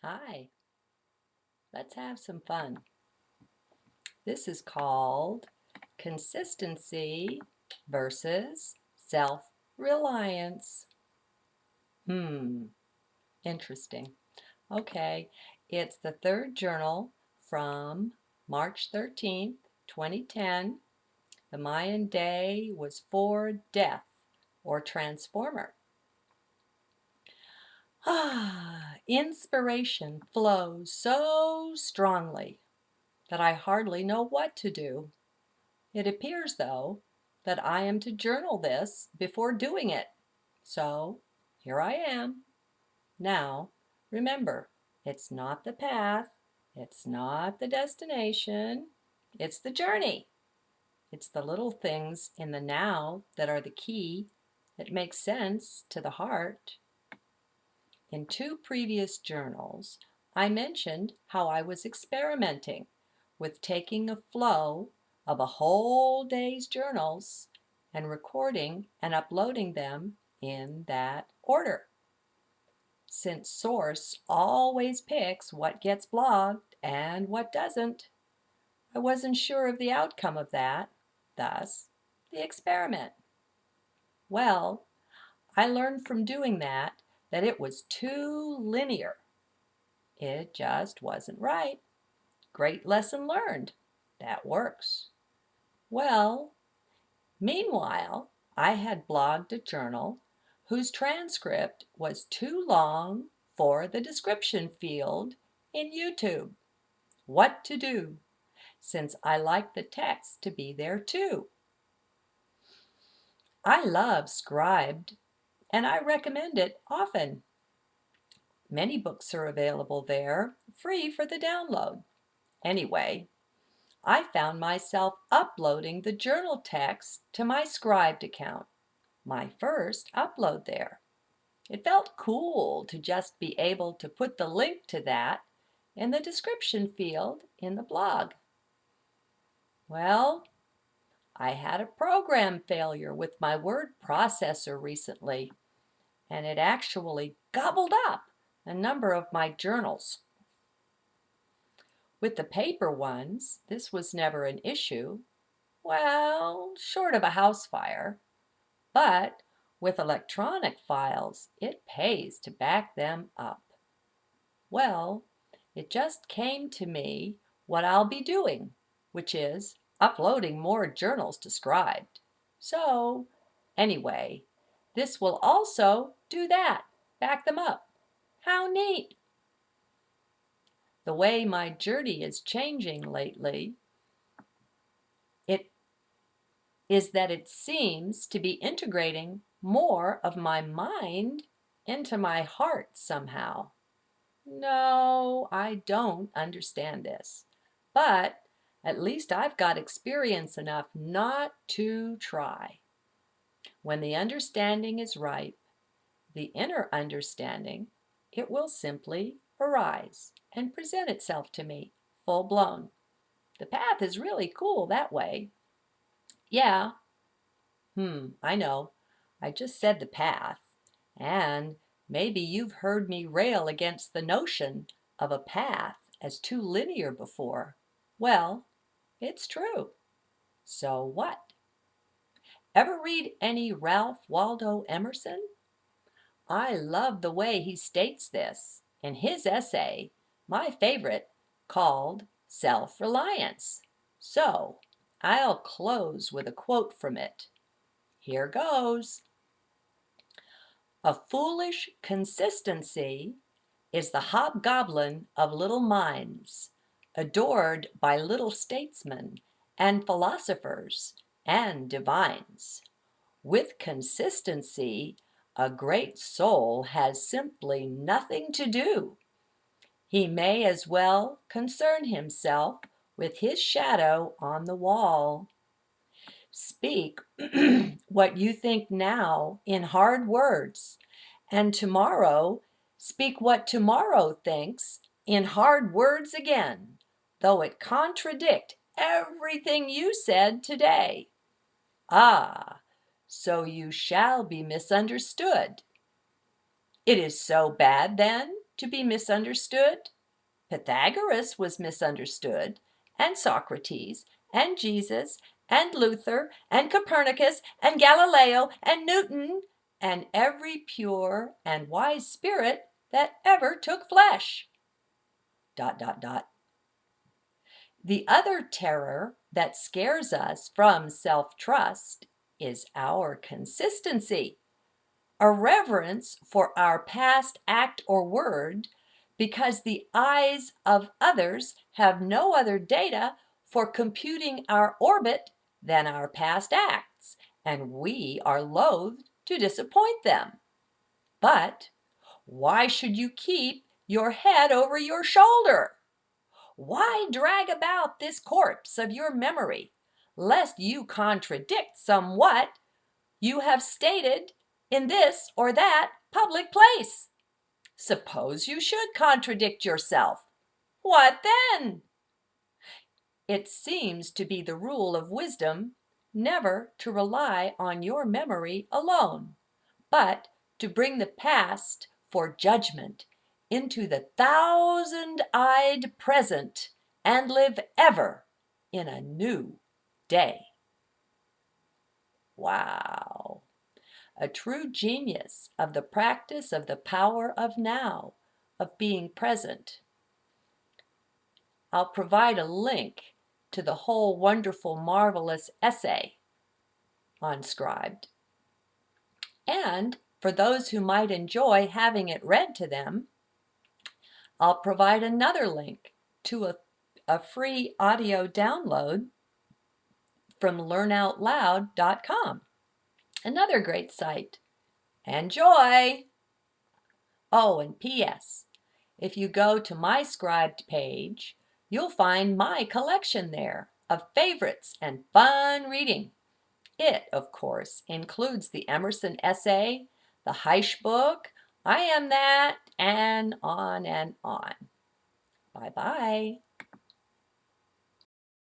Hi, let's have some fun. This is called consistency versus self-reliance. Interesting. Okay, it's the third journal from March 13th, 2010. The Mayan day was for death or transformer. Inspiration flows so strongly that I hardly know what to do. It appears, though, that I am to journal this before doing it. So here I am. Now, remember, it's not the path, it's not the destination, it's the journey. It's the little things in the now that are the key that make sense to the heart. In two previous journals, I mentioned how I was experimenting with taking a flow of a whole day's journals and recording and uploading them in that order. Since Source always picks what gets blogged and what doesn't, I wasn't sure of the outcome of that, thus the experiment. Well, I learned from doing that it was too linear. It just wasn't right. Great lesson learned. That works. Well, meanwhile, I had blogged a journal whose transcript was too long for the description field in YouTube. What to do, since I like the text to be there too. I love Scribed, and I recommend it often. Many books are available there, free for the download. Anyway, I found myself uploading the journal text to my Scribed account, my first upload there. It felt cool to just be able to put the link to that in the description field in the blog. Well, I had a program failure with my word processor recently, and it actually gobbled up a number of my journals. With the paper ones, this was never an issue. Well, short of a house fire. But with electronic files, it pays to back them up. Well, it just came to me what I'll be doing, which is uploading more journals to Scribed. So, anyway, this will also do that, back them up. How neat! The way my journey is changing lately, it is that it seems to be integrating more of my mind into my heart somehow. No, I don't understand this, but at least I've got experience enough not to try. When the understanding is ripe, the inner understanding, it will simply arise and present itself to me, full blown. The path is really cool that way. Yeah, I know. I just said the path. And maybe you've heard me rail against the notion of a path as too linear before. Well, it's true. So what? Ever read any Ralph Waldo Emerson? I love the way he states this in his essay, my favorite, called Self-Reliance. So I'll close with a quote from it. Here goes. A foolish consistency is the hobgoblin of little minds, adored by little statesmen and philosophers and divines. With consistency, a great soul has simply nothing to do. He may as well concern himself with his shadow on the wall. Speak what you think now in hard words, and tomorrow speak what tomorrow thinks in hard words again, though it contradict everything you said today. Ah, so you shall be misunderstood. It is so bad then? to be misunderstood. Pythagoras was misunderstood, and Socrates, and Jesus, and Luther, and Copernicus, and Galileo, and Newton, and every pure and wise spirit that ever took flesh. ... The other terror that scares us from self-trust is our consistency, a reverence for our past act or word, because the eyes of others have no other data for computing our orbit than our past acts, and we are loath to disappoint them. But why should you keep your head over your shoulder? Why drag about this corpse of your memory, lest you contradict somewhat you have stated in this or that public place? Suppose you should contradict yourself. What then? It seems to be the rule of wisdom never to rely on your memory alone, but to bring the past for judgment into the thousand-eyed present and live ever in a new day. Wow! A true genius of the practice of the power of now, of being present. I'll provide a link to the whole wonderful, marvelous essay on Scribed. And for those who might enjoy having it read to them, I'll provide another link to a free audio download from learnoutloud.com, another great site. Enjoy! Oh, and P.S. If you go to my Scribed page, you'll find my collection there of favorites and fun reading. It, of course, includes the Emerson essay, the Heisch book, I Am That, and on and on. Bye-bye.